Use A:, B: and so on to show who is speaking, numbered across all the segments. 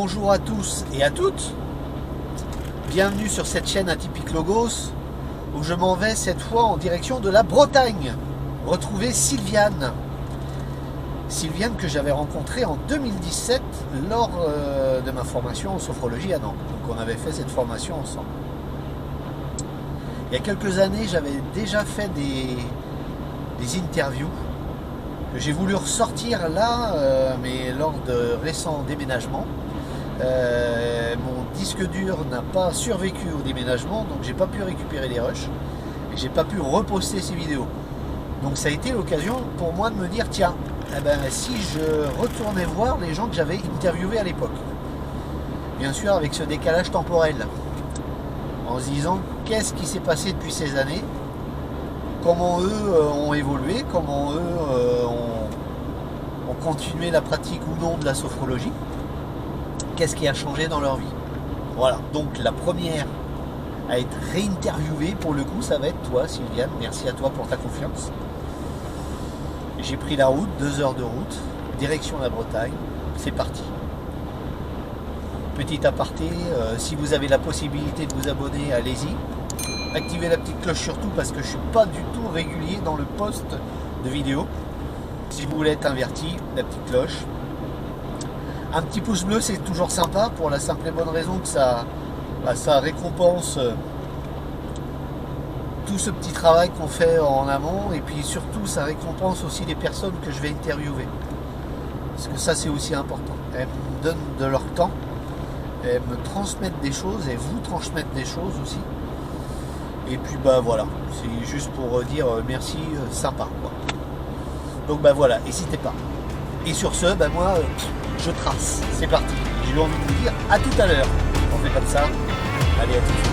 A: bonjour à tous et à toutes. Bienvenue sur cette chaîne Atypique Logos où je m'en vais cette fois en direction de la Bretagne. Retrouver Sylviane. Sylviane que j'avais rencontrée en 2017 lors de ma formation en sophrologie à Nantes. Donc on avait fait cette formation ensemble. Il y a quelques années, j'avais déjà fait des interviews que j'ai voulu ressortir là, mais lors de récents déménagements. Mon disque dur n'a pas survécu au déménagement, donc j'ai pas pu récupérer les rushs et j'ai pas pu reposter ces vidéos. Donc ça a été l'occasion pour moi de me dire tiens, si je retournais voir les gens que j'avais interviewés à l'époque, bien sûr avec ce décalage temporel, en se disant qu'est-ce qui s'est passé depuis ces années, comment eux ont évolué, comment eux ont continué la pratique ou non de la sophrologie, qu'est-ce qui a changé dans leur vie. Voilà, donc la première à être réinterviewée pour le coup, ça va être toi Sylviane. Merci à toi pour ta confiance. J'ai pris la route, 2 heures de route, direction la Bretagne, c'est parti. Petit aparté, si vous avez la possibilité de vous abonner, allez-y. Activez la petite cloche surtout parce que je ne suis pas du tout régulier dans le post de vidéo. Si vous voulez être averti, la petite cloche. Un petit pouce bleu, c'est toujours sympa pour la simple et bonne raison que ça récompense tout ce petit travail qu'on fait en amont, et puis surtout ça récompense aussi les personnes que je vais interviewer. Parce que ça c'est aussi important. Elles me donnent de leur temps, elles me transmettent des choses et vous transmettent des choses aussi. Et puis voilà, c'est juste pour dire merci, sympa quoi. Donc voilà, n'hésitez pas. Et sur ce, moi je trace, c'est parti. J'ai eu envie de vous dire à tout à l'heure. On fait comme ça. Allez, à tout de suite.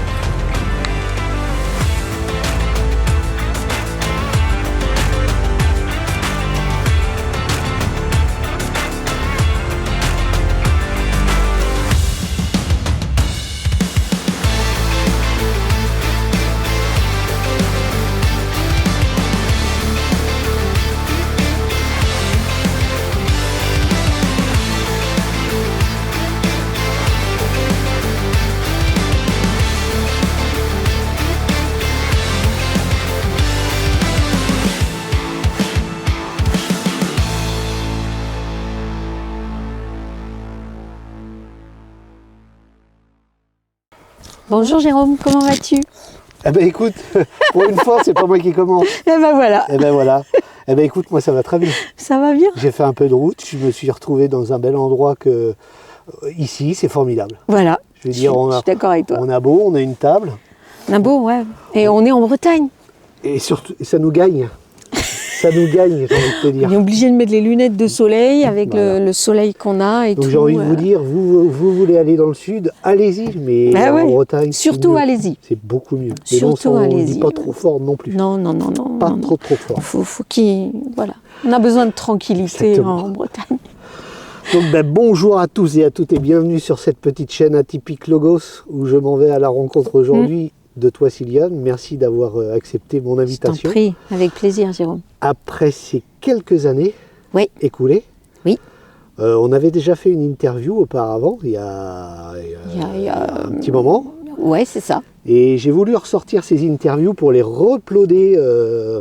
B: Bonjour Jérôme, comment vas-tu?
A: Écoute, pour une fois, c'est pas moi qui commence.
B: Voilà.
A: Voilà. Écoute, moi ça va très bien.
B: Ça va bien?
A: J'ai fait un peu de route, je me suis retrouvé dans un bel endroit que ici, c'est formidable.
B: Voilà.
A: Je veux dire,
B: je suis d'accord avec toi.
A: On a beau, on a une table.
B: On a beau, ouais. Et on est en Bretagne.
A: Et surtout, ça nous gagne. Ça nous gagne, j'ai envie de te dire.
B: On est obligé de mettre les lunettes de soleil avec le soleil qu'on a et
A: donc
B: tout.
A: j'ai envie de vous dire, vous voulez aller dans le sud, allez-y, mais en Bretagne,
B: surtout allez-y.
A: C'est beaucoup mieux.
B: Surtout
A: allez-y.
B: allez-y.
A: On ne dit pas trop fort non plus.
B: Non.
A: Pas trop fort.
B: Faut qu'il... Voilà. On a besoin de tranquillité en Bretagne.
A: Donc bonjour à tous et à toutes et bienvenue sur cette petite chaîne Atypique Logos où je m'en vais à la rencontre aujourd'hui de toi Sylviane. Merci d'avoir accepté mon invitation.
B: Je t'en prie, avec plaisir Jérôme.
A: Après ces quelques années écoulées, on avait déjà fait une interview auparavant, il y a un petit moment.
B: Ouais, c'est ça.
A: Et j'ai voulu ressortir ces interviews pour les re-uploader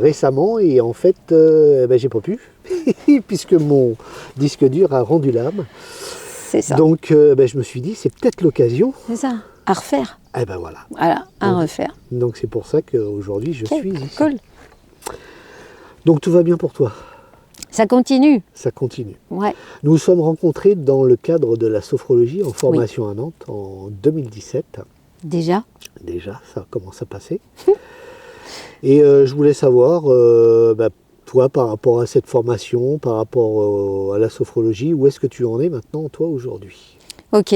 A: récemment et en fait, j'ai pas pu puisque mon disque dur a rendu l'âme.
B: C'est ça.
A: Donc je me suis dit, c'est peut-être l'occasion.
B: C'est ça, à refaire.
A: Voilà.
B: Voilà, à refaire.
A: Donc c'est pour ça qu'aujourd'hui je suis ici.
B: Cool.
A: Donc tout va bien pour toi?
B: Ça continue.
A: Ça continue.
B: Ouais.
A: Nous nous sommes rencontrés dans le cadre de la sophrologie en formation à Nantes en 2017.
B: Déjà,
A: ça commence à passer. Et je voulais savoir, toi, par rapport à cette formation, par rapport à la sophrologie, où est-ce que tu en es maintenant, toi, aujourd'hui?
B: Ok.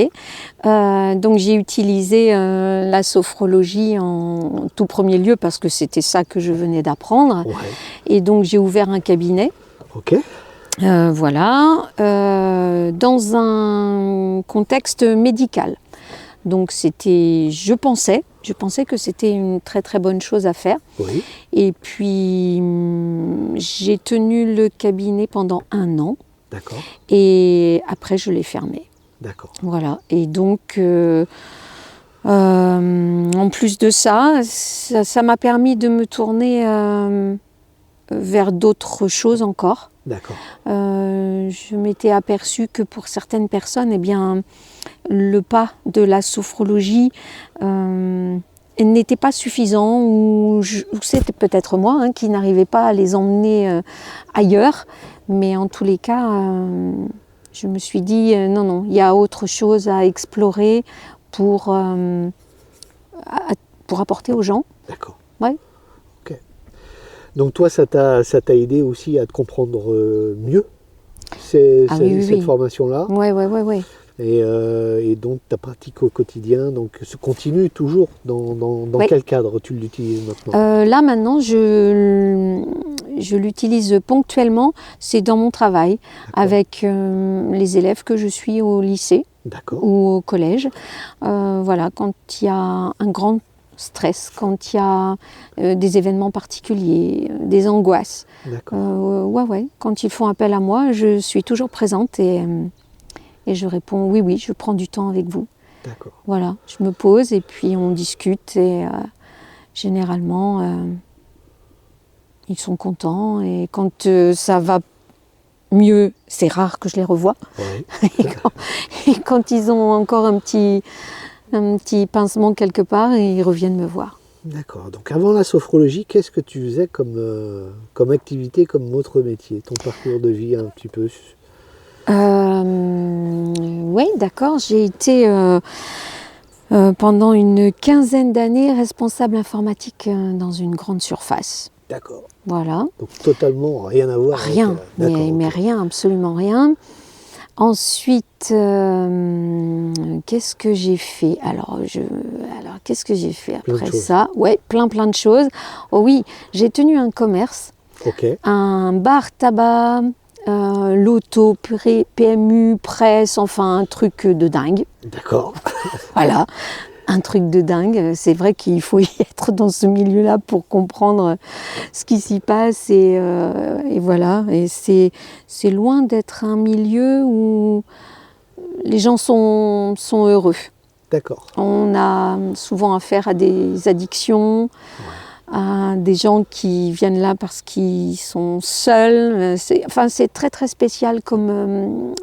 B: Donc j'ai utilisé la sophrologie en tout premier lieu parce que c'était ça que je venais d'apprendre.
A: Ouais.
B: Et donc j'ai ouvert un cabinet.
A: Ok.
B: Dans un contexte médical. Donc c'était, je pensais que c'était une très très bonne chose à faire.
A: Oui.
B: Et puis j'ai tenu le cabinet pendant 1 an.
A: D'accord.
B: Et après je l'ai fermé.
A: D'accord.
B: Voilà. Et donc, en plus de ça, ça m'a permis de me tourner vers d'autres choses encore.
A: D'accord.
B: Je m'étais aperçue que pour certaines personnes, eh bien, le pas de la sophrologie n'était pas suffisant, ou c'était peut-être moi qui n'arrivais pas à les emmener ailleurs. Mais en tous les cas, je me suis dit non, il y a autre chose à explorer pour apporter aux gens.
A: D'accord.
B: Ouais.
A: Ok. Donc toi, ça t'a aidé aussi à te comprendre mieux cette formation-là.
B: Oui.
A: Et donc ta pratique au quotidien, donc se continue toujours dans quel cadre tu l'utilises maintenant?
B: Là maintenant, je l'utilise ponctuellement, c'est dans mon travail, avec les élèves que je suis au lycée ou au collège. Voilà, quand il y a un grand stress, quand il y a des événements particuliers, des angoisses. Quand ils font appel à moi, je suis toujours présente et je réponds oui, je prends du temps avec vous.
A: D'accord.
B: Voilà, je me pose et puis on discute et généralement ils sont contents, et quand ça va mieux, c'est rare que je les revoie.
A: Oui.
B: et quand ils ont encore un petit pincement quelque part, ils reviennent me voir.
A: D'accord. Donc avant la sophrologie, qu'est-ce que tu faisais comme activité, comme autre métier? Ton parcours de vie un petit peu?
B: Oui, d'accord. J'ai été pendant une quinzaine d'années responsable informatique dans une grande surface.
A: D'accord.
B: Voilà.
A: Donc totalement rien à voir.
B: Rien, mais rien, absolument rien. Ensuite, qu'est-ce que j'ai fait? Alors, qu'est-ce que j'ai fait après ça? Ouais, plein de choses. Oh oui, j'ai tenu un commerce, un bar tabac, l'auto, PMU, presse, enfin un truc de dingue.
A: D'accord.
B: Voilà, un truc de dingue. C'est vrai qu'il faut y être dans ce milieu-là pour comprendre ce qui s'y passe. Et voilà, et c'est loin d'être un milieu où les gens sont heureux.
A: D'accord.
B: On a souvent affaire à des addictions, à des gens qui viennent là parce qu'ils sont seuls. C'est très spécial comme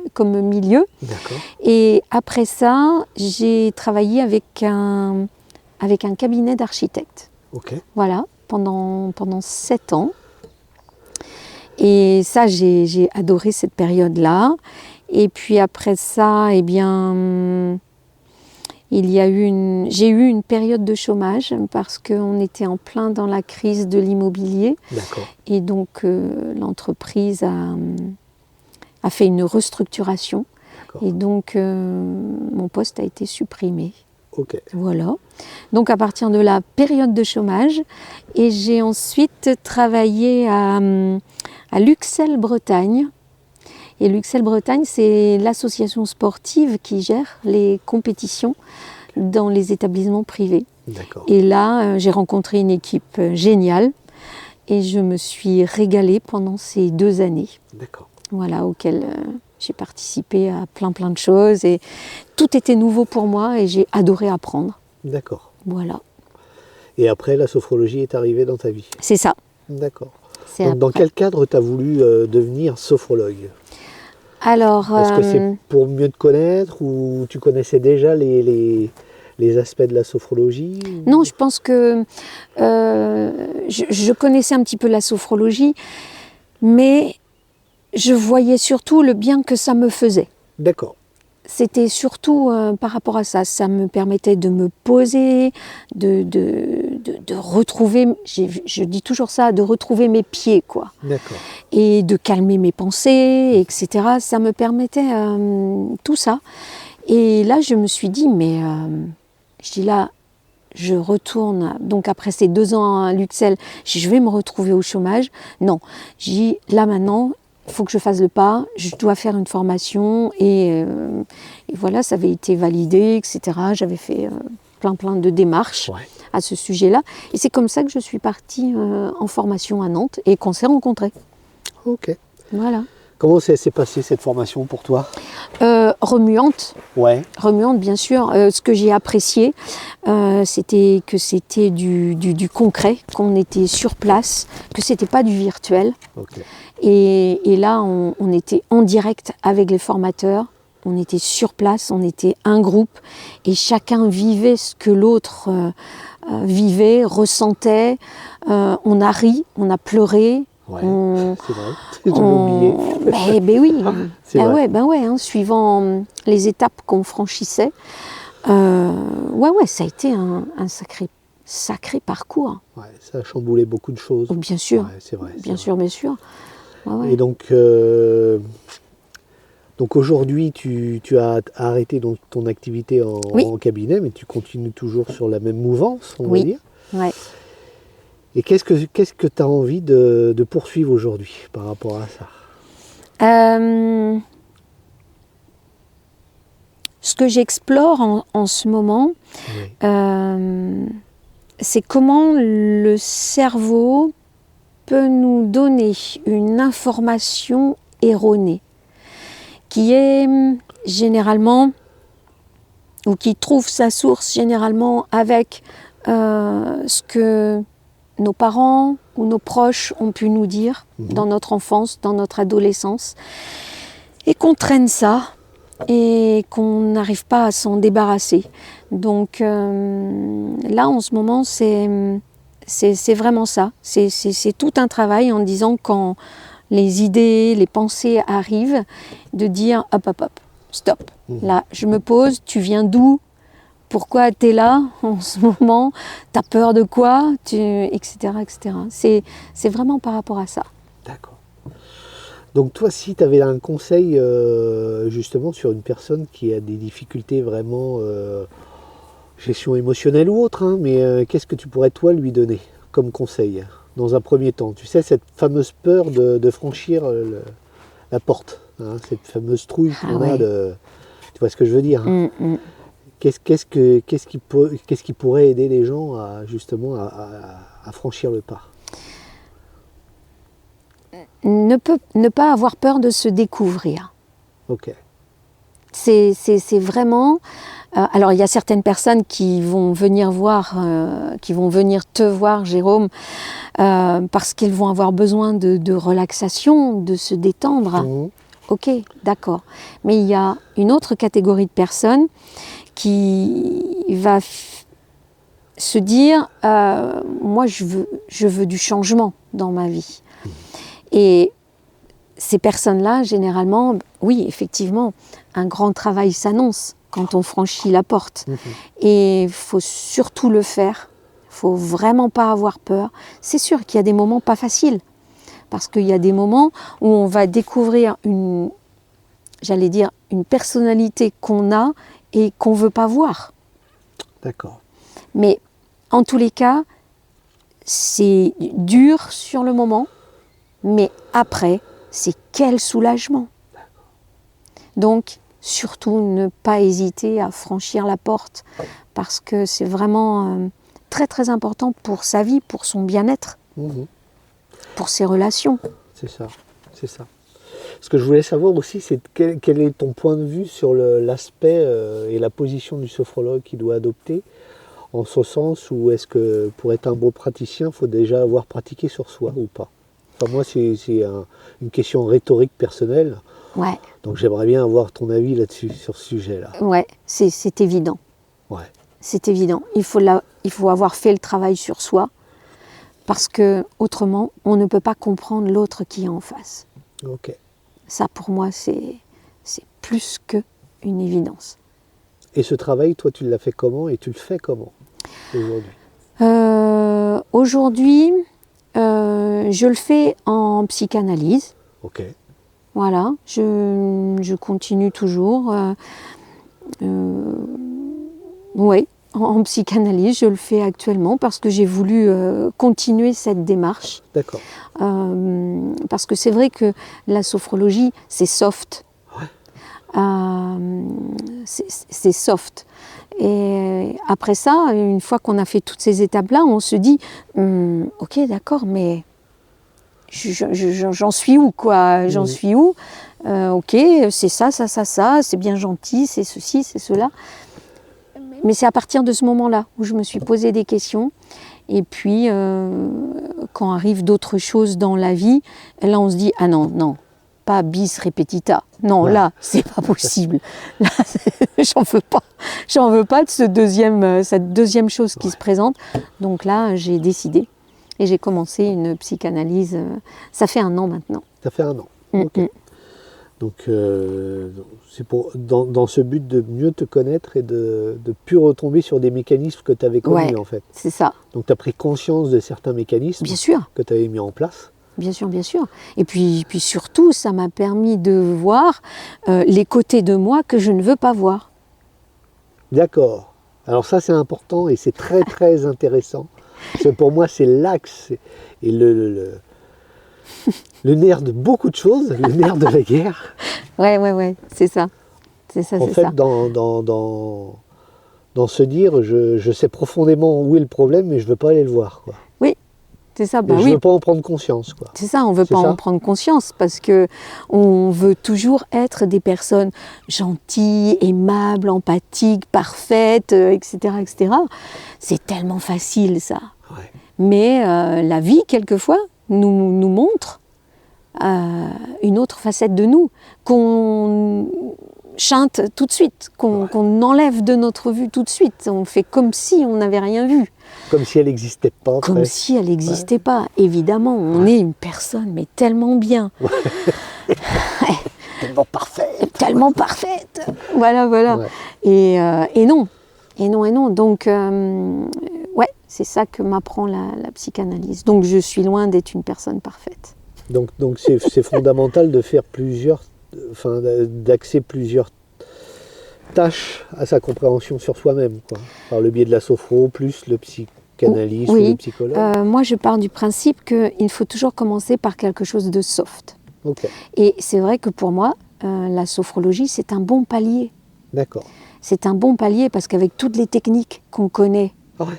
B: milieu.
A: D'accord.
B: Et après ça, j'ai travaillé avec un cabinet d'architectes. Voilà, pendant 7 ans. Et ça, j'ai adoré cette période-là. Et puis après ça, eh bien, j'ai eu une période de chômage parce qu'on était en plein dans la crise de l'immobilier.
A: D'accord.
B: Et donc, l'entreprise a fait une restructuration. D'accord. Et donc, mon poste a été supprimé. Voilà. Donc, à partir de la période de chômage, et j'ai ensuite travaillé à Luxel Bretagne. Et Luxel Bretagne, c'est l'association sportive qui gère les compétitions dans les établissements privés.
A: D'accord.
B: Et là, j'ai rencontré une équipe géniale et je me suis régalée pendant ces 2 années.
A: D'accord.
B: Voilà, auxquelles j'ai participé à plein de choses et tout était nouveau pour moi et j'ai adoré apprendre.
A: D'accord.
B: Voilà.
A: Et après, la sophrologie est arrivée dans ta vie?
B: C'est ça.
A: D'accord. Donc, dans quel cadre tu as voulu devenir sophrologue?
B: Alors,
A: est-ce que c'est pour mieux te connaître ou tu connaissais déjà les aspects de la sophrologie?
B: Non, je pense que je connaissais un petit peu la sophrologie, mais je voyais surtout le bien que ça me faisait.
A: D'accord.
B: C'était surtout par rapport à ça. Ça me permettait de me poser, de retrouver, je dis toujours ça, de retrouver mes pieds, quoi.
A: D'accord.
B: Et de calmer mes pensées, etc. Ça me permettait tout ça. Et là, je me suis dit, mais je retourne, donc après ces 2 ans à Luxel, je vais me retrouver au chômage. Non, là maintenant, il faut que je fasse le pas, je dois faire une formation et voilà, ça avait été validé, etc. J'avais fait plein de démarches à ce sujet-là. Et c'est comme ça que je suis partie en formation à Nantes et qu'on s'est rencontrés.
A: Ok.
B: Voilà.
A: Comment s'est passée cette formation pour toi?
B: Remuante.
A: Ouais.
B: Remuante, bien sûr. Ce que j'ai apprécié, c'était que c'était du concret, qu'on était sur place, que c'était pas du virtuel.
A: Okay.
B: Et là, on était en direct avec les formateurs. On était sur place, on était un groupe et chacun vivait ce que l'autre vivait, ressentait. On a ri, on a pleuré.
A: Ouais, c'est vrai, tu l'as oublié.
B: Ben oui,
A: vrai.
B: Ouais, hein, suivant les étapes qu'on franchissait. Ça a été un sacré parcours.
A: Ouais, ça a chamboulé beaucoup de choses.
B: Oh, bien sûr,
A: ouais, c'est vrai,
B: bien sûr.
A: Et donc aujourd'hui, tu as arrêté donc ton activité en cabinet, mais tu continues toujours sur la même mouvance, on va dire.
B: Ouais.
A: Et qu'est-ce que tu as envie de poursuivre aujourd'hui par rapport à ça?
B: Ce que j'explore en ce moment, c'est comment le cerveau peut nous donner une information erronée qui est généralement, ou qui trouve sa source généralement avec ce que nos parents ou nos proches ont pu nous dire dans notre enfance, dans notre adolescence, et qu'on traîne ça et qu'on n'arrive pas à s'en débarrasser. Donc là, en ce moment, c'est vraiment ça. C'est tout un travail en disant quand les idées, les pensées arrivent, de dire hop, stop. Là, je me pose, tu viens d'où? Pourquoi tu es là en ce moment? Tu as peur de quoi? Etc. C'est vraiment par rapport à ça.
A: D'accord. Donc toi, si tu avais un conseil justement sur une personne qui a des difficultés vraiment, gestion émotionnelle ou autre, hein, mais qu'est-ce que tu pourrais toi lui donner comme conseil dans un premier temps? Tu sais, cette fameuse peur de franchir la porte, hein, cette fameuse trouille qu'on a de... Tu vois ce que je veux dire, hein? Qu'est-ce qui pourrait aider les gens à justement à franchir le pas?
B: Ne pas avoir peur de se découvrir.
A: Ok.
B: C'est vraiment... alors il y a certaines personnes qui vont venir te voir, Jérôme, parce qu'ils vont avoir besoin de relaxation, de se détendre. Ok, d'accord. Mais il y a une autre catégorie de personnes qui va se dire moi je veux du changement dans ma vie. Et ces personnes-là, généralement, oui, effectivement, un grand travail s'annonce quand on franchit la porte. Et il faut surtout le faire. Il ne faut vraiment pas avoir peur. C'est sûr qu'il y a des moments pas faciles. Parce qu'il y a des moments où on va découvrir une personnalité qu'on a et qu'on ne veut pas voir.
A: D'accord.
B: Mais en tous les cas, c'est dur sur le moment, mais après, c'est quel soulagement. Donc, surtout ne pas hésiter à franchir la porte, parce que c'est vraiment très très important pour sa vie, pour son bien-être, pour ses relations.
A: C'est ça. Ce que je voulais savoir aussi, c'est quel est ton point de vue sur l'aspect et la position du sophrologue qu'il doit adopter, en ce sens où est-ce que pour être un bon praticien, il faut déjà avoir pratiqué sur soi ou pas? Enfin, moi, c'est une question rhétorique personnelle.
B: Ouais.
A: Donc j'aimerais bien avoir ton avis là-dessus, sur ce sujet-là.
B: Ouais, c'est évident.
A: Ouais.
B: C'est évident. Il faut avoir fait le travail sur soi, parce que autrement, on ne peut pas comprendre l'autre qui est en face.
A: Ok.
B: Ça, pour moi, c'est plus qu'une évidence.
A: Et ce travail, toi, tu l'as fait comment et tu le fais comment aujourd'hui?
B: Aujourd'hui, je le fais en psychanalyse.
A: Ok.
B: Voilà, je continue toujours. Oui, en psychanalyse, je le fais actuellement parce que j'ai voulu continuer cette démarche.
A: D'accord.
B: Parce que c'est vrai que la sophrologie, c'est soft.
A: Ouais.
B: C'est soft. Et après ça, une fois qu'on a fait toutes ces étapes-là, on se dit ok, d'accord, mais j'en suis où, quoi? J'en suis où? Ok, c'est ça, c'est bien gentil, c'est ceci, c'est cela. Mais c'est à partir de ce moment-là où je me suis posé des questions. Et puis, quand arrivent d'autres choses dans la vie, là, on se dit, ah non, non, pas bis repetita. Non, là, c'est pas possible. Là, j'en veux pas de cette deuxième chose qui se présente. Donc là, j'ai décidé et j'ai commencé une psychanalyse. Ça fait 1 an maintenant.
A: Ça fait 1 an. Okay. Donc, c'est dans ce but de mieux te connaître et de ne plus retomber sur des mécanismes que tu avais connus, en fait.
B: C'est ça.
A: Donc, tu as pris conscience de certains mécanismes que tu avais mis en place.
B: Bien sûr, bien sûr. Et puis surtout, ça m'a permis de voir les côtés de moi que je ne veux pas voir. D'accord.
A: Alors ça, c'est important et c'est très, très intéressant. Parce que pour moi, c'est l'axe et le nerf de beaucoup de choses, le nerf de la guerre.
B: Ouais, c'est ça.
A: En fait, dans se dire, je sais profondément où est le problème, mais je ne veux pas aller le voir, quoi.
B: Oui, c'est ça.
A: Je ne veux pas en prendre conscience, quoi.
B: C'est ça, on ne veut pas en prendre conscience parce qu'on veut toujours être des personnes gentilles, aimables, empathiques, parfaites, etc., etc. C'est tellement facile, ça.
A: Ouais.
B: Mais la vie, quelquefois, nous montre une autre facette de nous qu'on chante tout de suite, qu'on enlève de notre vue tout de suite. On fait comme si on n'avait rien vu.
A: Comme si elle n'existait pas.
B: Comme si elle n'existait pas. Évidemment, on est une personne, mais tellement bien.
A: Tellement parfaite.
B: Tellement parfaite. Voilà. Ouais. Et non. Donc, c'est ça que m'apprend la psychanalyse. Donc, je suis loin d'être une personne parfaite.
A: Donc c'est fondamental de faire d'axer plusieurs tâches à sa compréhension sur soi-même, quoi, par le biais de la sophro, plus le psychanalyste ou le psychologue.
B: Moi, je pars du principe qu'il faut toujours commencer par quelque chose de soft.
A: Okay.
B: Et c'est vrai que pour moi, la sophrologie, c'est un bon palier.
A: D'accord.
B: C'est un bon palier parce qu'avec toutes les techniques qu'on connaît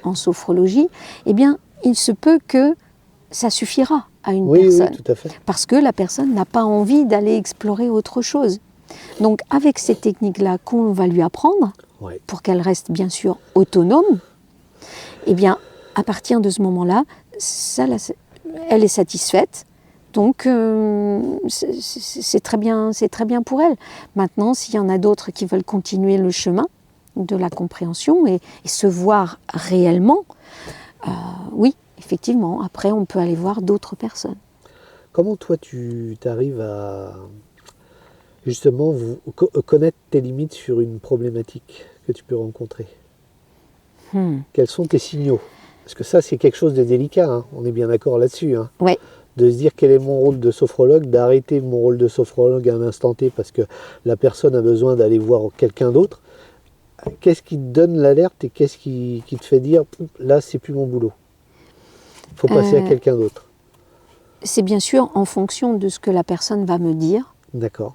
B: en sophrologie, eh bien, il se peut que ça suffira à une personne.
A: Oui, tout à fait.
B: Parce que la personne n'a pas envie d'aller explorer autre chose. Donc, avec ces techniques-là qu'on va lui apprendre, pour qu'elle reste bien sûr autonome, eh bien, à partir de ce moment-là, elle est satisfaite. Donc, c'est très bien pour elle. Maintenant, s'il y en a d'autres qui veulent continuer le chemin de la compréhension et se voir réellement, oui, effectivement, après on peut aller voir d'autres personnes.
A: Comment toi tu arrives à justement connaître tes limites sur une problématique que tu peux rencontrer? Quels sont tes signaux? Parce que ça c'est quelque chose de délicat, hein. On est bien d'accord là-dessus. Hein.
B: Ouais.
A: De se dire quel est mon rôle de sophrologue, d'arrêter mon rôle de sophrologue à un instant T parce que la personne a besoin d'aller voir quelqu'un d'autre. Qu'est-ce qui te donne l'alerte et qu'est-ce qui te fait dire là c'est plus mon boulot? Il faut passer à quelqu'un d'autre.
B: C'est bien sûr en fonction de ce que la personne va me dire.
A: D'accord.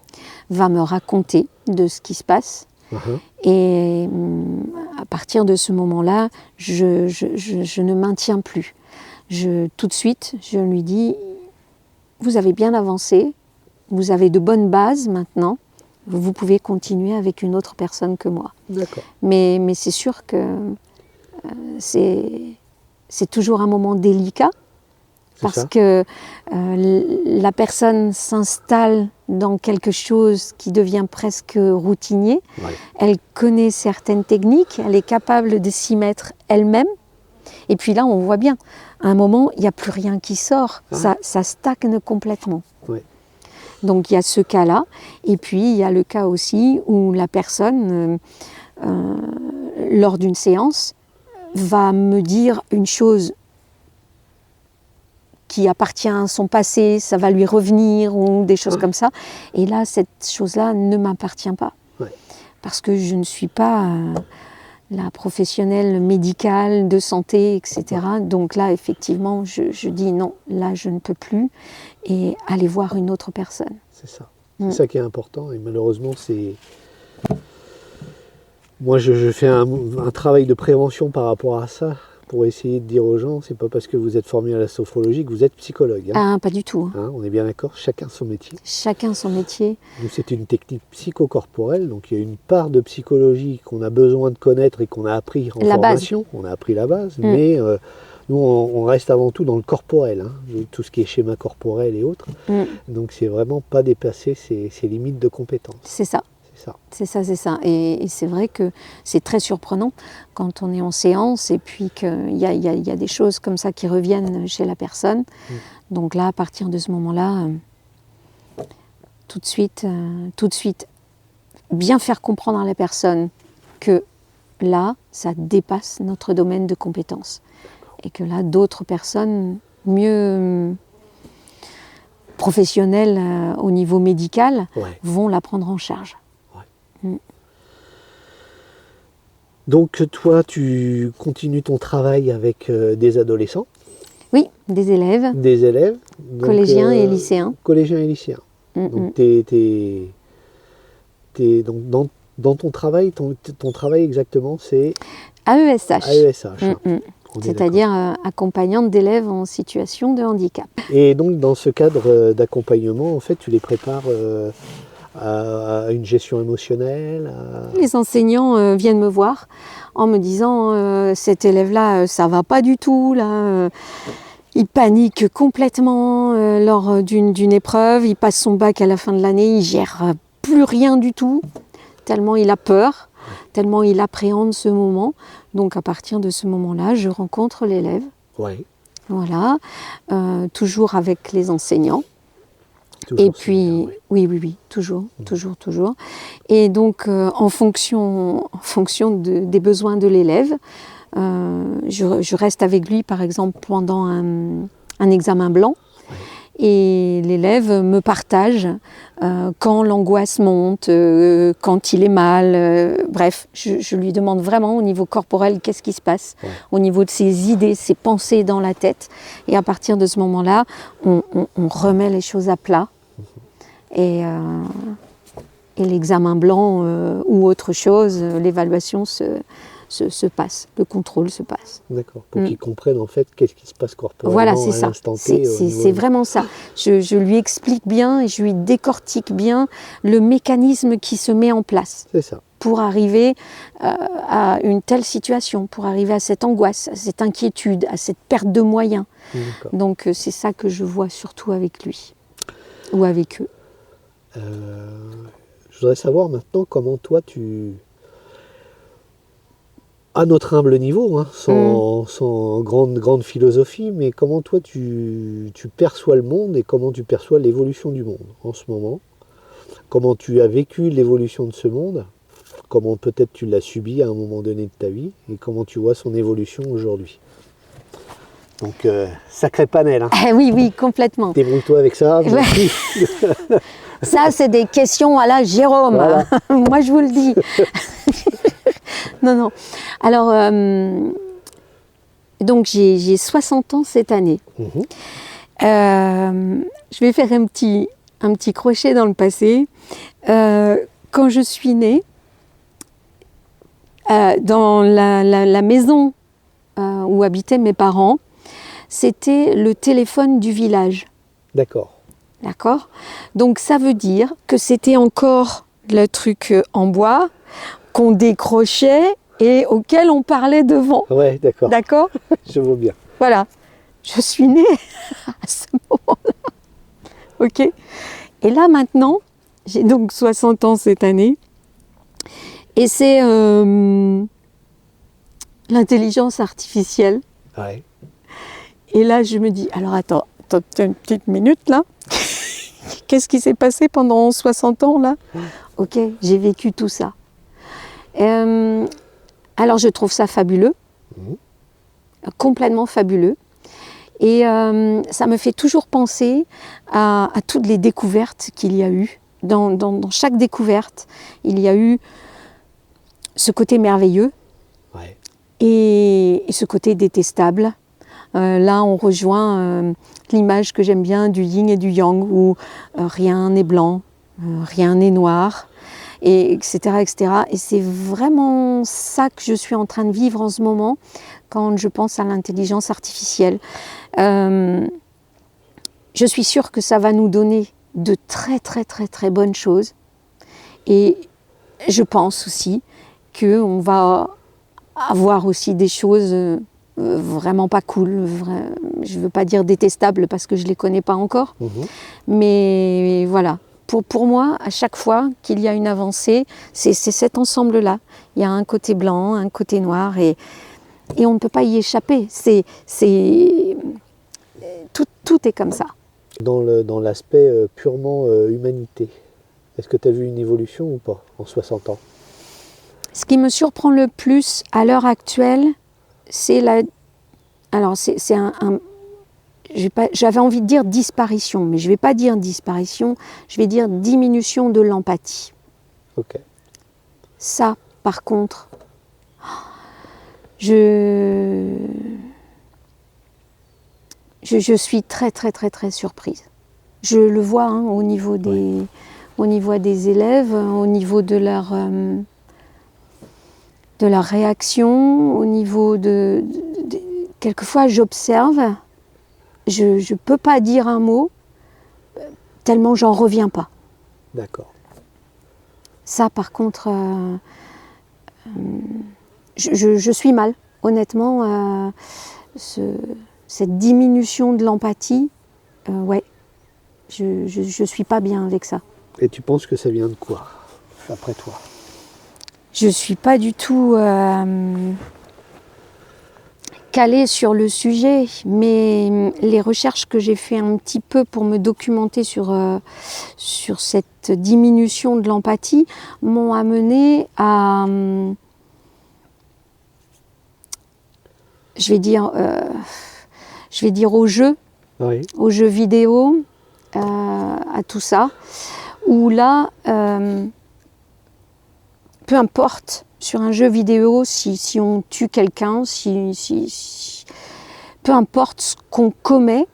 B: Va me raconter de ce qui se passe. Et à partir de ce moment-là, je ne maintiens plus. Tout de suite, je lui dis, vous avez bien avancé, vous avez de bonnes bases maintenant, vous pouvez continuer avec une autre personne que moi.
A: D'accord.
B: Mais c'est sûr que c'est toujours un moment délicat parce que la personne s'installe dans quelque chose qui devient presque routinier. Ouais. Elle connaît certaines techniques, elle est capable de s'y mettre elle-même. Et puis là, on voit bien, à un moment, il n'y a plus rien qui sort. Ça stagne complètement. Ouais. Donc il y a ce cas-là. Et puis il y a le cas aussi où la personne, lors d'une séance, va me dire une chose qui appartient à son passé, ça va lui revenir ou des choses comme ça. Et là, cette chose-là ne m'appartient pas. Ouais. Parce que je ne suis pas la professionnelle médicale de santé, etc. Donc là, effectivement, je dis non, là, je ne peux plus et aller voir une autre personne.
A: C'est ça. C'est ça qui est important et malheureusement, c'est... Moi, je fais un travail de prévention par rapport à ça pour essayer de dire aux gens, c'est pas parce que vous êtes formé à la sophrologie que vous êtes psychologue. Hein.
B: Ah, pas du tout.
A: Hein, on est bien d'accord, chacun son métier.
B: Chacun son métier.
A: Donc c'est une technique psychocorporelle, donc il y a une part de psychologie qu'on a besoin de connaître et qu'on a appris en formation. On a appris la base, mais nous on reste avant tout dans le corporel, hein, tout ce qui est schéma corporel et autres. Donc c'est vraiment pas dépasser ces limites de compétences.
B: C'est ça. C'est ça. Et c'est vrai que c'est très surprenant quand on est en séance et puis qu'il y a des choses comme ça qui reviennent chez la personne. Donc là, à partir de ce moment-là, tout de suite, bien faire comprendre à la personne que là, ça dépasse notre domaine de compétences. Et que là, d'autres personnes mieux professionnelles au niveau médical vont la prendre en charge.
A: Donc toi, tu continues ton travail avec des adolescents?
B: Oui, des élèves.
A: Des élèves. Donc,
B: collégiens et lycéens.
A: Collégiens et lycéens. Donc donc dans ton travail, ton travail exactement, c'est
B: AESH.
A: AESH.
B: C'est-à-dire accompagnante d'élèves en situation de handicap.
A: Et donc dans ce cadre d'accompagnement, en fait, tu les prépares à une gestion émotionnelle.
B: Les enseignants viennent me voir en me disant cet élève-là, ça va pas du tout, là. Il panique complètement lors d'une épreuve, il passe son bac à la fin de l'année, il gère plus rien du tout, tellement il a peur, tellement il appréhende ce moment. Donc à partir de ce moment-là, je rencontre l'élève. Voilà, toujours avec les enseignants. Et puis, oui, toujours. Et donc, en fonction des besoins de l'élève, je reste avec lui, par exemple, pendant un examen blanc. Et l'élève me partage quand l'angoisse monte, quand il est mal. Bref, je lui demande vraiment au niveau corporel qu'est-ce qui se passe, au niveau de ses idées, ses pensées dans la tête. Et à partir de ce moment-là, on remet les choses à plat. Et l'examen blanc ou autre chose, l'évaluation se passe, le contrôle se passe.
A: D'accord, pour qu'ils comprennent en fait qu'est-ce qui se passe corporellement à l'instant T.
B: C'est vraiment ça. Je lui explique bien et je lui décortique bien le mécanisme qui se met en place.
A: C'est ça.
B: Pour arriver à une telle situation, pour arriver à cette angoisse, à cette inquiétude, à cette perte de moyens. Donc c'est ça que je vois surtout avec lui ou avec eux.
A: Je voudrais savoir maintenant comment toi à notre humble niveau, hein, sans grande philosophie, mais comment toi tu perçois le monde et comment tu perçois l'évolution du monde en ce moment. Comment tu as vécu l'évolution de ce monde, comment peut-être tu l'as subi à un moment donné de ta vie et comment tu vois son évolution aujourd'hui. Donc, sacré panel. Hein.
B: Oui, complètement.
A: Débrouille-toi avec ça.
B: Ça, c'est des questions à la Jérôme. Voilà. Moi, je vous le dis. Non. Alors, donc, j'ai 60 ans cette année. Je vais faire un petit crochet dans le passé. Quand je suis née, dans la maison où habitaient mes parents, c'était le téléphone du village.
A: D'accord.
B: Donc ça veut dire que c'était encore le truc en bois qu'on décrochait et auquel on parlait devant.
A: Ouais, d'accord.
B: D'accord.
A: Je vois bien.
B: Voilà. Je suis née à ce moment-là. Ok. Et là maintenant, j'ai donc 60 ans cette année. Et c'est l'intelligence artificielle.
A: Ouais.
B: Et là, je me dis, alors attends une petite minute là. Qu'est-ce qui s'est passé pendant 60 ans là? Ok, j'ai vécu tout ça. Alors je trouve ça fabuleux, complètement fabuleux. Et ça me fait toujours penser à toutes les découvertes qu'il y a eu. Dans chaque découverte, il y a eu ce côté merveilleux et ce côté détestable. Là, on rejoint l'image que j'aime bien du yin et du yang, où rien n'est blanc, rien n'est noir. et etc., etc. Et c'est vraiment ça que je suis en train de vivre en ce moment quand je pense à l'intelligence artificielle. Je suis sûre que ça va nous donner de très très très très bonnes choses. Et je pense aussi qu'on va avoir aussi des choses vraiment pas cool. Je ne veux pas dire détestables parce que je ne les connais pas encore. Mais voilà. Pour moi, à chaque fois qu'il y a une avancée, c'est cet ensemble-là. Il y a un côté blanc, un côté noir et on ne peut pas y échapper. Tout est comme ça.
A: Dans l'aspect purement humanité, est-ce que tu as vu une évolution ou pas en 60 ans?
B: Ce qui me surprend le plus à l'heure actuelle, c'est j'avais envie de dire disparition, mais je ne vais pas dire disparition, je vais dire diminution de l'empathie.
A: Ok.
B: Ça, par contre, je suis très très très très surprise. Je le vois hein, au niveau des élèves, au niveau de leur réaction, au niveau quelquefois j'observe, je ne peux pas dire un mot tellement j'en reviens pas.
A: D'accord.
B: Ça par contre, je suis mal, honnêtement, cette diminution de l'empathie, ouais, je suis pas bien avec ça.
A: Et tu penses que ça vient de quoi, d'après toi?
B: Je suis pas du tout calée sur le sujet, mais les recherches que j'ai fait un petit peu pour me documenter sur cette diminution de l'empathie m'ont amené à, je vais dire aux jeux vidéo, à tout ça, où là, peu importe sur un jeu vidéo si on tue quelqu'un, peu importe ce qu'on commet,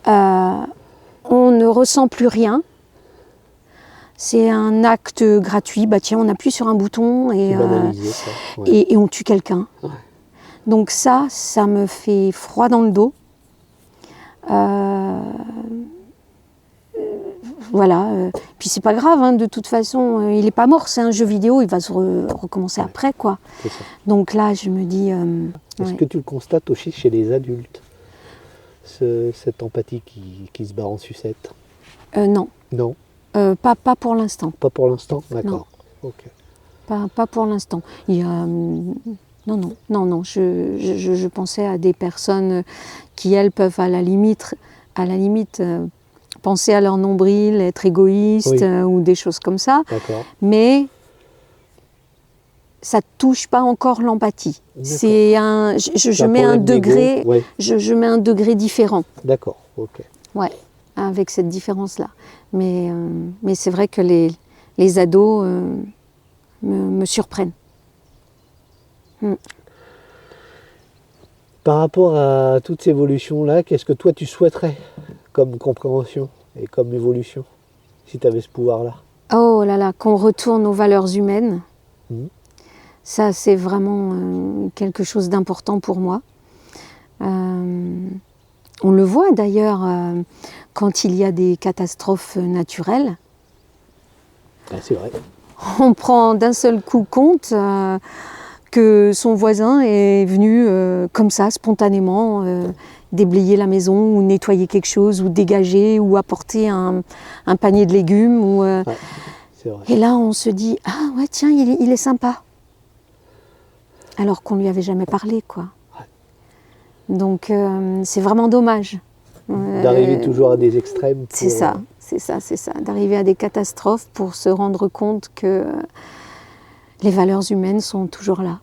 B: on ne ressent plus rien. C'est un acte gratuit. Bah tiens, on appuie sur un bouton et on tue quelqu'un. Ouais. Donc ça me fait froid dans le dos. Voilà. Puis c'est pas grave, hein, de toute façon, il est pas mort, c'est un jeu vidéo, il va se recommencer après, quoi. C'est ça. Donc là, je me dis...
A: Est-ce que tu le constates aussi chez les adultes, cette empathie qui se barre en sucette?
B: Non.
A: Non.
B: Pas pour l'instant.
A: Pas pour l'instant, d'accord.
B: Non. Ok. Pas pour l'instant. Il y a... Non. Je pensais à des personnes qui, elles, peuvent à la limite penser à leur nombril, être égoïste, ou des choses comme ça. D'accord. Mais ça ne touche pas encore l'empathie. C'est je mets un degré, je mets un degré différent.
A: D'accord, ok.
B: Ouais, avec cette différence-là. Mais c'est vrai que les ados me surprennent.
A: Par rapport à toutes ces évolutions-là, qu'est-ce que toi tu souhaiterais comme compréhension et comme évolution, si tu avais ce pouvoir-là?
B: Oh là là, qu'on retourne aux valeurs humaines. Ça, c'est vraiment quelque chose d'important pour moi. On le voit d'ailleurs quand il y a des catastrophes naturelles.
A: C'est vrai.
B: On prend d'un seul coup compte que son voisin est venu comme ça, spontanément, déblayer la maison ou nettoyer quelque chose ou dégager ou apporter un panier de légumes. C'est vrai. Et là, on se dit « Ah ouais, tiens, il est sympa ». Alors qu'on ne lui avait jamais parlé, quoi. Ouais. Donc, c'est vraiment dommage.
A: D'arriver toujours à des extrêmes.
B: C'est ça. D'arriver à des catastrophes pour se rendre compte que les valeurs humaines sont toujours là.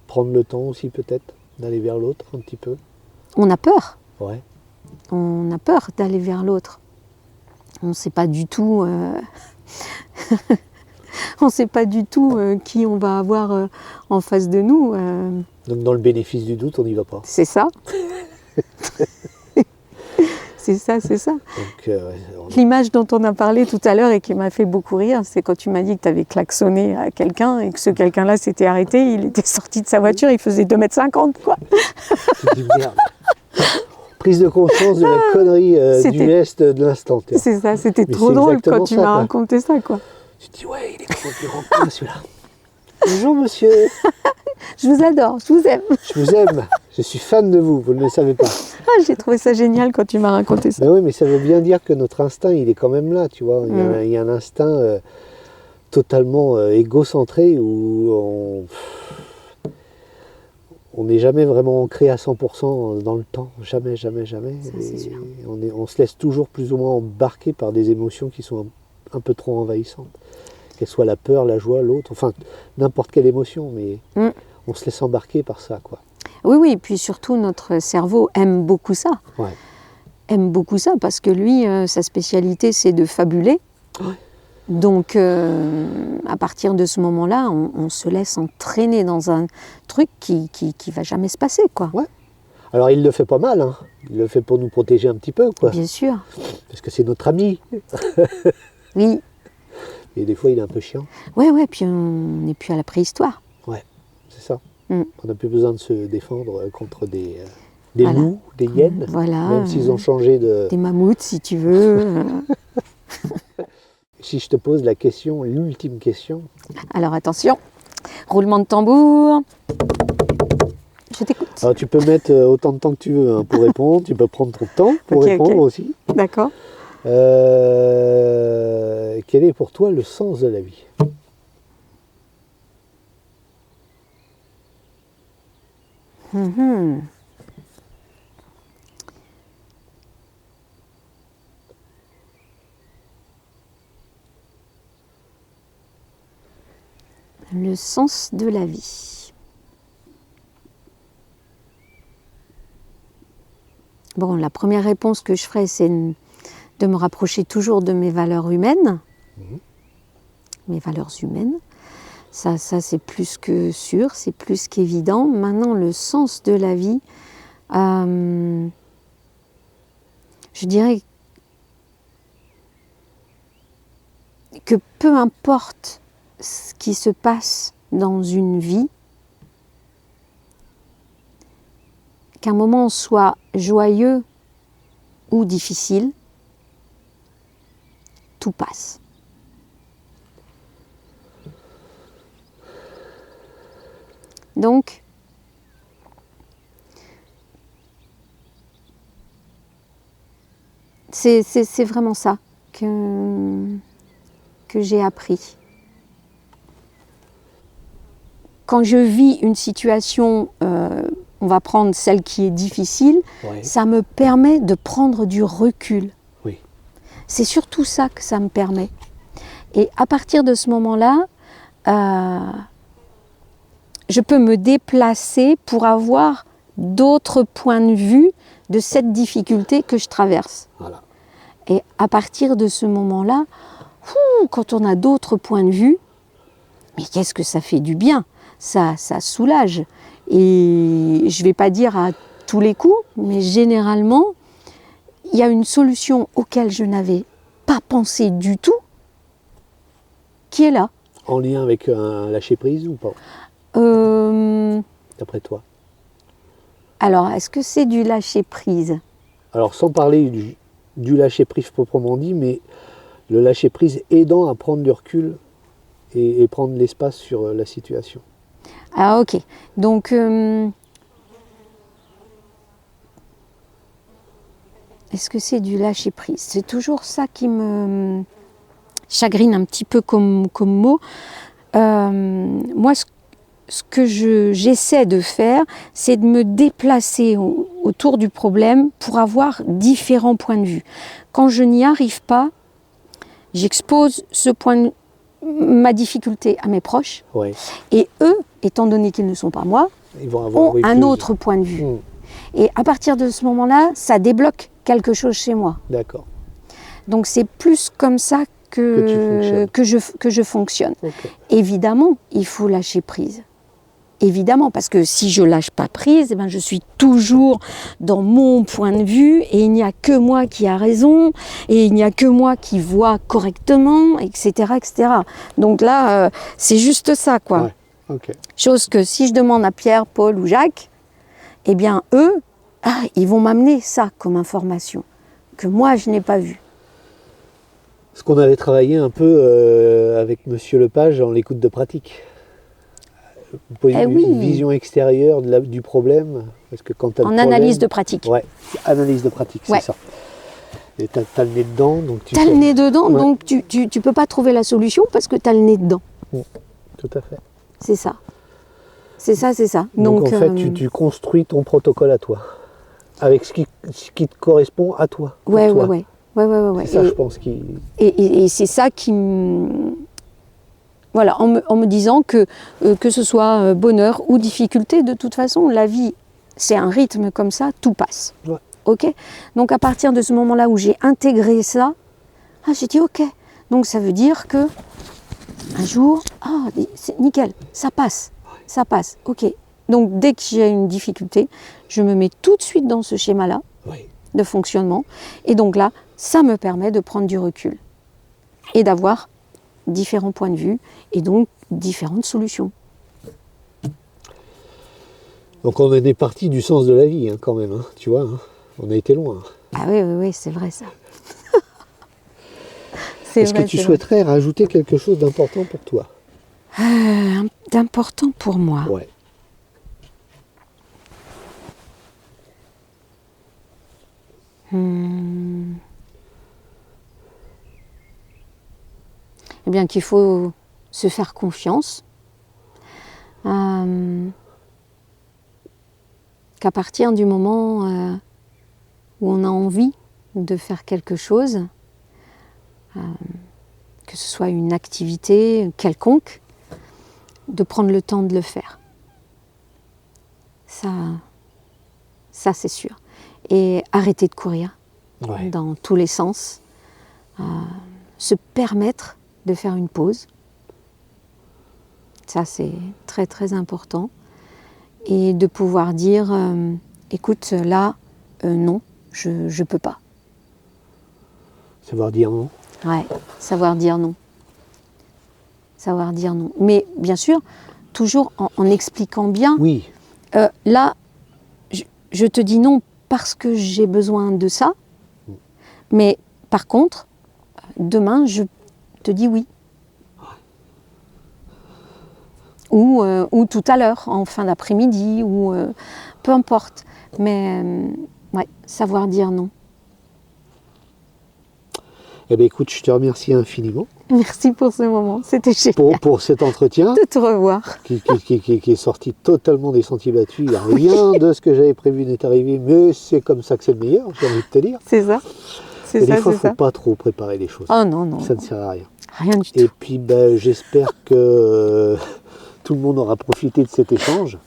A: Prendre le temps aussi peut-être d'aller vers l'autre un petit peu.
B: On a peur.
A: Ouais.
B: On a peur d'aller vers l'autre. On ne sait pas du tout... on ne sait pas du tout qui on va avoir en face de nous. Donc
A: dans le bénéfice du doute, on n'y va pas.
B: C'est ça. C'est ça, c'est ça. L'image dont on a parlé tout à l'heure et qui m'a fait beaucoup rire, c'est quand tu m'as dit que tu avais klaxonné à quelqu'un et que ce quelqu'un-là s'était arrêté, il était sorti de sa voiture, il faisait 2,50 m, quoi.
A: Je dis merde. Prise de conscience de la connerie du geste de l'instant.
B: C'est ça, c'était trop drôle quand tu m'as raconté ça, quoi.
A: Tu te dis, ouais, il est complètement con, celui-là. Bonjour, monsieur.
B: Je vous adore, je vous aime.
A: Je vous aime, je suis fan de vous, vous ne le savez pas.
B: Ah, j'ai trouvé ça génial quand tu m'as raconté ça.
A: Ben oui, mais ça veut bien dire que notre instinct, il est quand même là, tu vois. Il y a un instinct totalement égocentré où on n'est jamais vraiment ancré à 100% dans le temps, jamais, jamais, jamais.
B: Ça, c'est sûr.
A: On se laisse toujours plus ou moins embarquer par des émotions qui sont un peu trop envahissantes. Qu'elle soit la peur, la joie, l'autre, enfin n'importe quelle émotion, mais on se laisse embarquer par ça, quoi.
B: Oui, oui, et puis surtout notre cerveau aime beaucoup ça.
A: Ouais.
B: Aime beaucoup ça parce que lui, sa spécialité, c'est de fabuler.
A: Ouais.
B: Donc, à partir de ce moment-là, on se laisse entraîner dans un truc qui va jamais se passer, quoi.
A: Ouais. Alors, il le fait pas mal, hein. Il le fait pour nous protéger un petit peu, quoi.
B: Bien sûr.
A: Parce que c'est notre ami.
B: Oui.
A: Et des fois, il est un peu chiant.
B: Ouais, ouais, puis on n'est plus à la préhistoire.
A: Ouais, c'est ça. On n'a plus besoin de se défendre contre des loups, des hyènes.
B: Voilà.
A: Même s'ils ont changé de...
B: Des mammouths, si tu veux.
A: Si je te pose la question, l'ultime question.
B: Alors, attention. Roulement de tambour. Je t'écoute.
A: Alors, tu peux mettre autant de temps que tu veux hein, pour répondre. Tu peux prendre ton temps pour répondre aussi. D'accord. Quel est pour toi le sens de la vie ?
B: Le sens de la vie. Bon, la première réponse que je ferai, c'est de me rapprocher toujours de mes valeurs humaines. Mes valeurs humaines. Ça c'est plus que sûr, c'est plus qu'évident. Maintenant, le sens de la vie, je dirais que peu importe ce qui se passe dans une vie, qu'un moment soit joyeux ou difficile, tout passe. Donc, c'est vraiment ça que j'ai appris. Quand je vis une situation, on va prendre celle qui est difficile, ça me permet de prendre du recul.
A: Oui.
B: C'est surtout ça que ça me permet. Et à partir de ce moment-là, je peux me déplacer pour avoir d'autres points de vue de cette difficulté que je traverse.
A: Voilà.
B: Et à partir de ce moment-là, quand on a d'autres points de vue, mais qu'est-ce que ça fait du bien, ça soulage. Et je ne vais pas dire à tous les coups, mais généralement, il y a une solution auquel je n'avais pas pensé du tout, qui est là.
A: En lien avec un lâcher-prise ou pas ? D'après toi ?
B: Alors, est-ce que c'est du lâcher-prise ?
A: Alors, sans parler du lâcher-prise proprement dit, mais le lâcher-prise aidant à prendre du recul et prendre l'espace sur la situation.
B: Ah, ok. Donc, est-ce que c'est du lâcher-prise ? C'est toujours ça qui me chagrine un petit peu comme mot. Moi, ce que j'essaie de faire, c'est de me déplacer autour du problème pour avoir différents points de vue. Quand je n'y arrive pas, j'expose ma difficulté à mes proches.
A: Ouais.
B: Et eux, étant donné qu'ils ne sont pas moi,
A: ils vont avoir
B: ont un autre point de vue. Et à partir de ce moment-là, ça débloque quelque chose chez moi.
A: D'accord.
B: Donc c'est plus comme ça que je fonctionne.
A: Okay.
B: Évidemment, il faut lâcher prise. évidemment, parce que si je lâche pas prise, eh ben, je suis toujours dans mon point de vue et il n'y a que moi qui a raison et il n'y a que moi qui vois correctement, etc. etc. Donc là, c'est juste ça, quoi.
A: Ouais. Okay.
B: Chose que si je demande à Pierre, Paul ou Jacques, eh bien eux, ils vont m'amener ça comme information, que moi je n'ai pas vu.
A: Est-ce qu'on avait travaillé un peu avec Monsieur Lepage en l'écoute de pratique? Une vision extérieure du problème, parce que quand
B: en analyse de pratique.
A: Ouais, analyse de pratique, c'est ça. Et t'as le nez dedans, donc
B: tu. T'as le nez dedans, donc tu peux pas trouver la solution parce que t'as le nez dedans.
A: Tout à fait.
B: C'est ça. C'est ça, c'est ça.
A: Donc en fait, tu construis ton protocole à toi, avec ce qui te correspond à toi.
B: Ouais.
A: C'est ça, je pense,
B: Et c'est ça qui me... Voilà, en me disant que ce soit bonheur ou difficulté, de toute façon, la vie, c'est un rythme comme ça, tout passe.
A: Ouais.
B: Ok. Donc à partir de ce moment-là où j'ai intégré ça, j'ai dit ok. Donc ça veut dire que un jour, c'est nickel, ça passe, ok. Donc dès que j'ai une difficulté, je me mets tout de suite dans ce schéma-là de fonctionnement. Et donc là, ça me permet de prendre du recul et d'avoir différents points de vue et donc différentes solutions.
A: Donc on en est parti du sens de la vie quand même, tu vois, on a été loin.
B: Ah oui, c'est vrai ça.
A: Est-ce que tu souhaiterais rajouter quelque chose d'important pour toi?
B: D'important pour moi.
A: Ouais.
B: Eh bien qu'il faut se faire confiance, qu'à partir du moment où on a envie de faire quelque chose, que ce soit une activité quelconque, de prendre le temps de le faire. Ça c'est sûr. Et arrêter de courir dans tous les sens, se permettre de faire une pause. Ça, c'est très, très important. Et de pouvoir dire, écoute, là, non, je ne peux pas.
A: Savoir dire non.
B: Ouais, savoir dire non. Savoir dire non. Mais bien sûr, toujours en expliquant bien.
A: Oui.
B: Là, je te dis non parce que j'ai besoin de ça. Mais par contre, demain, je te dis oui. Ou tout à l'heure, en fin d'après-midi, ou peu importe. Mais savoir dire non.
A: Eh bien écoute, je te remercie infiniment.
B: Merci pour ce moment, c'était génial.
A: Pour cet entretien.
B: De te revoir.
A: Qui est sorti totalement des sentiers battus. Il n'y a rien de ce que j'avais prévu n'est arrivé, mais c'est comme ça que c'est le meilleur, j'ai envie de te dire.
B: C'est ça.
A: Et des fois, il ne faut pas trop préparer les choses.
B: Oh non.
A: Ça ne sert à rien.
B: Rien du tout.
A: Et puis, j'espère que tout le monde aura profité de cet échange.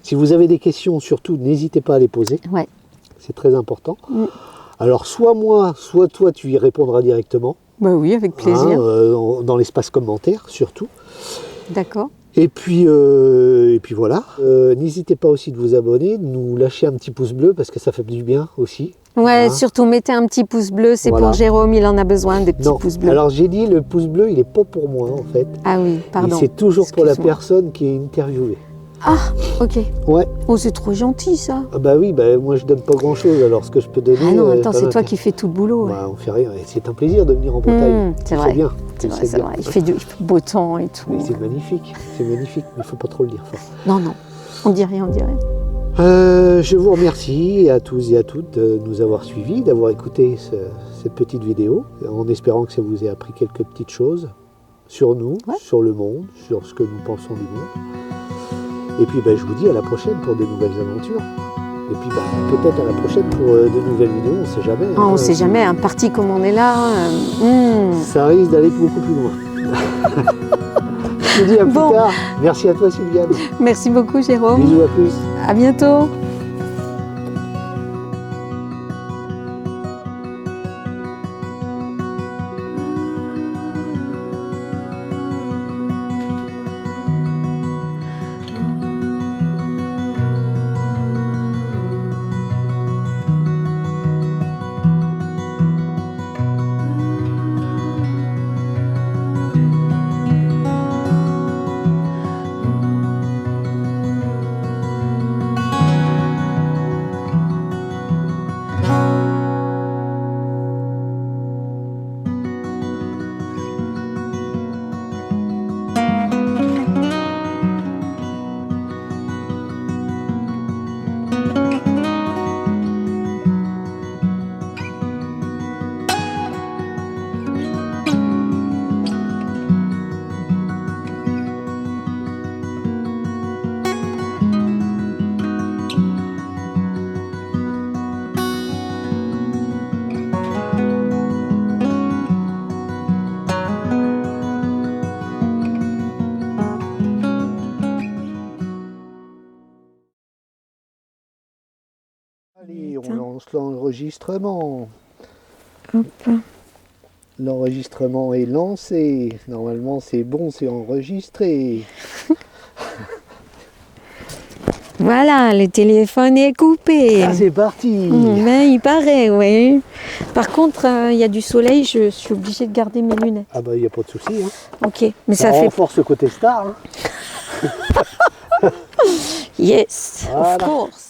A: Si vous avez des questions, surtout, n'hésitez pas à les poser.
B: Ouais.
A: C'est très important. Alors, soit moi, soit toi, tu y répondras directement.
B: Bah oui, avec plaisir.
A: Dans l'espace commentaire, surtout.
B: D'accord.
A: Et puis voilà. N'hésitez pas aussi de vous abonner, de nous lâcher un petit pouce bleu, parce que ça fait du bien aussi.
B: Ouais, surtout mettez un petit pouce bleu, c'est pour Jérôme, il en a besoin des petits pouces bleus.
A: Alors j'ai dit, le pouce bleu, il n'est pas pour moi en fait.
B: Ah oui, pardon.
A: C'est toujours pour la personne qui est interviewée.
B: Ah, ok.
A: Ouais.
B: Oh, c'est trop gentil ça.
A: Ah bah oui, moi je donne pas grand chose, alors ce que je peux donner...
B: Ah non, attends, c'est toi qui fais tout le boulot.
A: Bah, on fait rien, c'est un plaisir de venir en Bretagne.
B: C'est vrai.
A: Bien.
B: C'est vrai. Il fait beau temps et tout.
A: Mais c'est magnifique, mais il faut pas trop le dire fort.
B: Non, on dit rien.
A: Je vous remercie à tous et à toutes de nous avoir suivis, d'avoir écouté cette petite vidéo, en espérant que ça vous ait appris quelques petites choses sur nous, sur le monde, sur ce que nous pensons du monde. Et puis je vous dis à la prochaine pour de nouvelles aventures. Et puis peut-être à la prochaine pour de nouvelles vidéos, on ne sait jamais.
B: On ne sait jamais, un parti comme on est là.
A: Ça risque d'aller beaucoup plus loin. Je vous dis à plus tard. Merci à toi Sylviane.
B: Merci beaucoup Jérôme.
A: Bisous, à plus.
B: À bientôt.
A: On lance l'enregistrement.
B: Hop.
A: L'enregistrement est lancé. Normalement, c'est bon, c'est enregistré.
B: Voilà, le téléphone est coupé.
A: Ah, c'est parti.
B: Ben, il paraît, oui. Par contre, il y a du soleil, je suis obligée de garder mes lunettes.
A: Ah bah, il n'y a pas de souci. Hein.
B: Ok, mais ça fait...
A: renforce le côté star. Hein.
B: Yes, voilà. Of course.